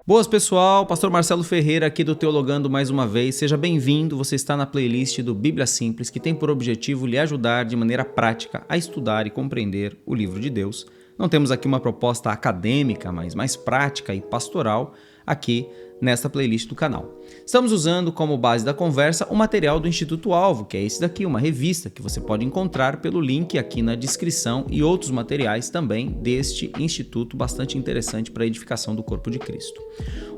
Boas, pessoal, Pastor Marcelo Ferreira aqui do Teologando mais uma vez. Seja bem-vindo, você está na playlist do Bíblia Simples, que tem por objetivo lhe ajudar de maneira prática a estudar e compreender o livro de Deus. Não temos aqui uma proposta acadêmica, mas mais prática e pastoral aqui nesta playlist do canal. Estamos usando como base da conversa o material do Instituto Alvo, que é esse daqui, uma revista que você pode encontrar pelo link aqui na descrição e outros materiais também deste instituto bastante interessante para a edificação do corpo de Cristo.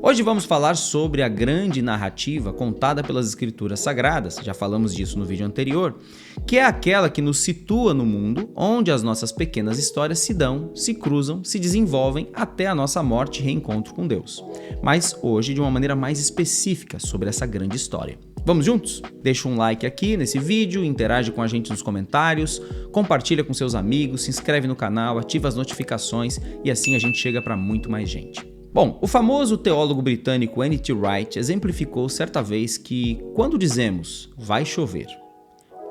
Hoje vamos falar sobre a grande narrativa contada pelas Escrituras Sagradas, já falamos disso no vídeo anterior, que é aquela que nos situa no mundo, onde as nossas pequenas histórias se dão, se cruzam, se desenvolvem até a nossa morte e reencontro com Deus. Mas hoje de uma maneira mais específica sobre essa grande história. Vamos juntos? Deixa um like aqui nesse vídeo, interage com a gente nos comentários, compartilha com seus amigos, se inscreve no canal, ativa as notificações e assim a gente chega para muito mais gente. Bom, o famoso teólogo britânico N.T. Wright exemplificou certa vez que quando dizemos vai chover,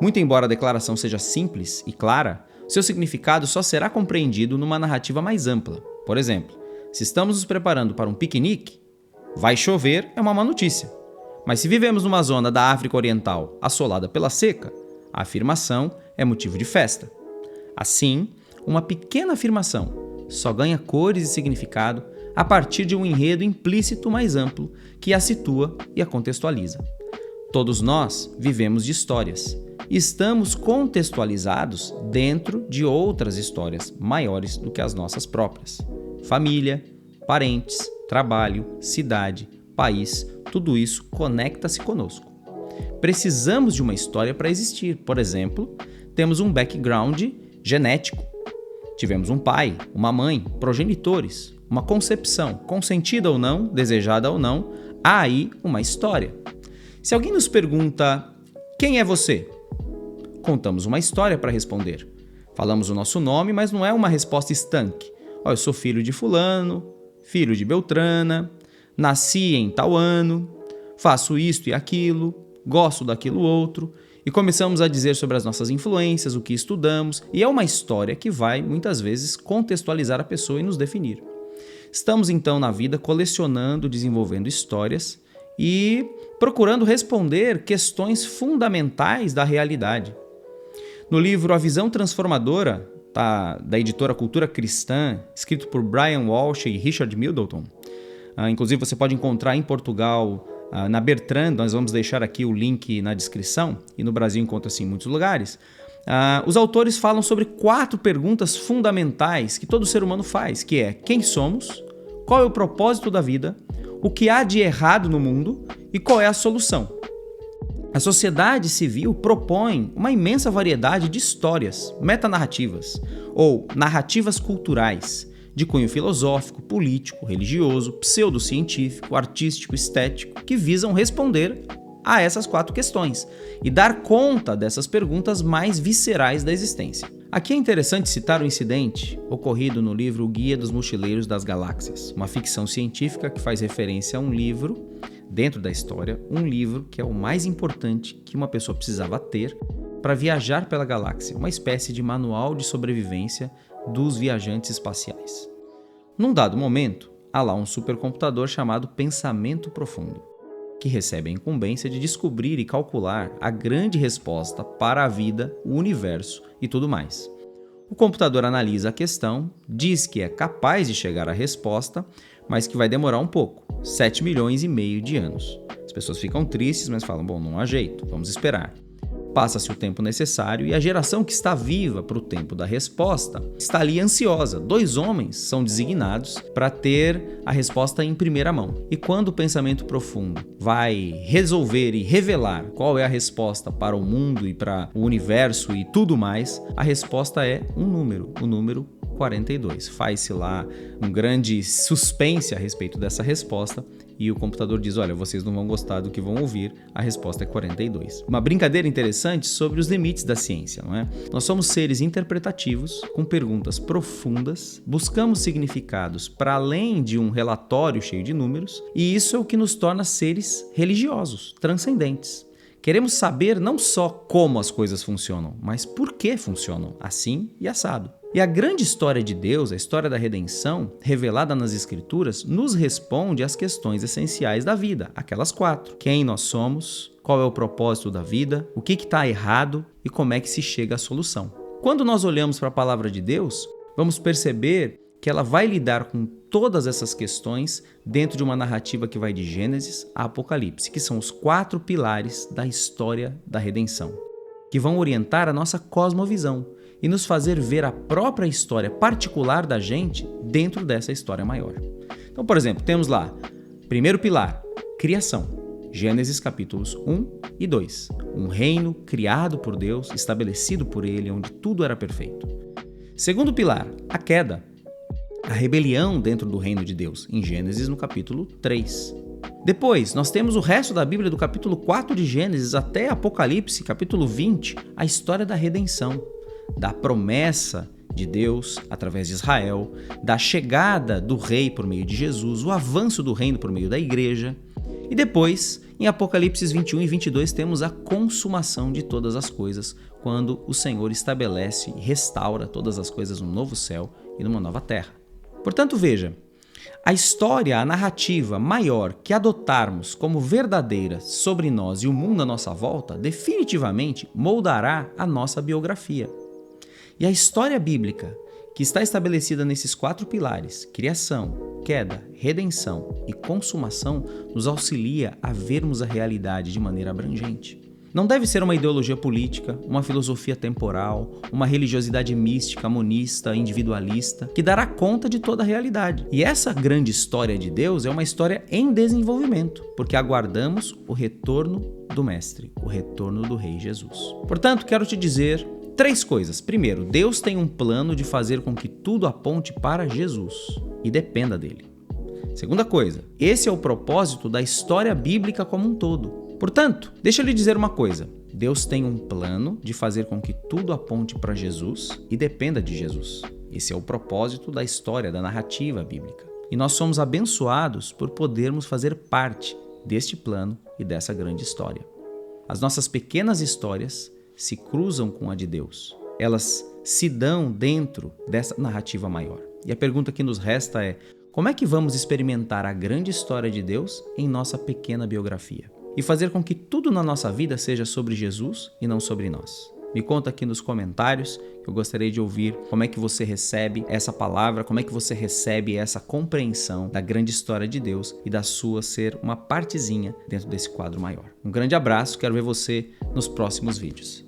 muito embora a declaração seja simples e clara, seu significado só será compreendido numa narrativa mais ampla. Por exemplo, se estamos nos preparando para um piquenique, vai chover é uma má notícia. Mas se vivemos numa zona da África Oriental assolada pela seca, a afirmação é motivo de festa. Assim, uma pequena afirmação só ganha cores e significado a partir de um enredo implícito mais amplo que a situa e a contextualiza. Todos nós vivemos de histórias e estamos contextualizados dentro de outras histórias maiores do que as nossas próprias. Família, parentes, trabalho, cidade, país, tudo isso conecta-se conosco. Precisamos de uma história para existir. Por exemplo, temos um background genético. Tivemos um pai, uma mãe, progenitores, uma concepção, consentida ou não, desejada ou não, há aí uma história. Se alguém nos pergunta, quem é você? Contamos uma história para responder. Falamos o nosso nome, mas não é uma resposta estanque. Eu sou filho de fulano, filho de Beltrana, nasci em tal ano, faço isto e aquilo, gosto daquilo outro, e começamos a dizer sobre as nossas influências, o que estudamos, e é uma história que vai, muitas vezes, contextualizar a pessoa e nos definir. Estamos, então, na vida colecionando, desenvolvendo histórias e procurando responder questões fundamentais da realidade. No livro A Visão Transformadora, da editora Cultura Cristã, escrito por Brian Walsh e Richard Middleton. Inclusive você pode encontrar em Portugal, na Bertrand, nós vamos deixar aqui o link na descrição, e no Brasil encontra-se em muitos lugares. Os autores falam sobre 4 perguntas fundamentais que todo ser humano faz, que é quem somos, qual é o propósito da vida, o que há de errado no mundo e qual é a solução. A sociedade civil propõe uma imensa variedade de histórias, metanarrativas, ou narrativas culturais, de cunho filosófico, político, religioso, pseudocientífico, artístico, estético, que visam responder a essas 4 questões e dar conta dessas perguntas mais viscerais da existência. Aqui é interessante citar um incidente ocorrido no livro O Guia dos Mochileiros das Galáxias, uma ficção científica que faz referência a um livro, dentro da história, um livro que é o mais importante que uma pessoa precisava ter para viajar pela galáxia, uma espécie de manual de sobrevivência dos viajantes espaciais. Num dado momento, há lá um supercomputador chamado Pensamento Profundo, que recebe a incumbência de descobrir e calcular a grande resposta para a vida, o universo e tudo mais. O computador analisa a questão, diz que é capaz de chegar à resposta, mas que vai demorar um pouco, 7 milhões e meio de anos. As pessoas ficam tristes, mas falam, não há jeito, vamos esperar. Passa-se o tempo necessário e a geração que está viva para o tempo da resposta está ali ansiosa. 2 homens são designados para ter a resposta em primeira mão. E quando o pensamento profundo vai resolver e revelar qual é a resposta para o mundo e para o universo e tudo mais, a resposta é um número, o número 42. Faz-se lá um grande suspense a respeito dessa resposta e o computador diz, olha, vocês não vão gostar do que vão ouvir, a resposta é 42. Uma brincadeira interessante sobre os limites da ciência, não é? Nós somos seres interpretativos, com perguntas profundas, buscamos significados para além de um relatório cheio de números, e isso é o que nos torna seres religiosos, transcendentes, Queremos saber não só como as coisas funcionam, mas por que funcionam assim e assado. E a grande história de Deus, a história da redenção, revelada nas Escrituras, nos responde às questões essenciais da vida, aquelas 4. Quem nós somos, qual é o propósito da vida, o que está errado e como é que se chega à solução. Quando nós olhamos para a palavra de Deus, vamos perceber que ela vai lidar com todas essas questões dentro de uma narrativa que vai de Gênesis a Apocalipse, que são os 4 pilares da história da redenção, que vão orientar a nossa cosmovisão e nos fazer ver a própria história particular da gente dentro dessa história maior. Então, por exemplo, temos lá, primeiro pilar, criação. Gênesis capítulos 1 e 2. Um reino criado por Deus, estabelecido por Ele, onde tudo era perfeito. Segundo pilar, a queda. A rebelião dentro do reino de Deus, em Gênesis no capítulo 3. Depois, nós temos o resto da Bíblia do capítulo 4 de Gênesis até Apocalipse, capítulo 20, a história da redenção, da promessa de Deus através de Israel, da chegada do rei por meio de Jesus, o avanço do reino por meio da igreja. E depois, em Apocalipse 21 e 22, temos a consumação de todas as coisas, quando o Senhor estabelece e restaura todas as coisas num novo céu e numa nova terra. Portanto, veja, a história, a narrativa maior que adotarmos como verdadeira sobre nós e o mundo à nossa volta, definitivamente moldará a nossa biografia. E a história bíblica, que está estabelecida nesses 4 pilares, criação, queda, redenção e consumação, nos auxilia a vermos a realidade de maneira abrangente. Não deve ser uma ideologia política, uma filosofia temporal, uma religiosidade mística, monista, individualista, que dará conta de toda a realidade. E essa grande história de Deus é uma história em desenvolvimento, porque aguardamos o retorno do Mestre, o retorno do Rei Jesus. Portanto, quero te dizer 3 coisas. Primeiro, Deus tem um plano de fazer com que tudo aponte para Jesus e dependa dele. Segunda coisa, esse é o propósito da história bíblica como um todo. Portanto, deixa eu lhe dizer uma coisa. Deus tem um plano de fazer com que tudo aponte para Jesus e dependa de Jesus. Esse é o propósito da história, da narrativa bíblica. E nós somos abençoados por podermos fazer parte deste plano e dessa grande história. As nossas pequenas histórias se cruzam com a de Deus. Elas se dão dentro dessa narrativa maior. E a pergunta que nos resta é: como é que vamos experimentar a grande história de Deus em nossa pequena biografia? E fazer com que tudo na nossa vida seja sobre Jesus e não sobre nós. Me conta aqui nos comentários, que eu gostaria de ouvir como é que você recebe essa palavra, como é que você recebe essa compreensão da grande história de Deus e da sua ser uma partezinha dentro desse quadro maior. Um grande abraço, quero ver você nos próximos vídeos.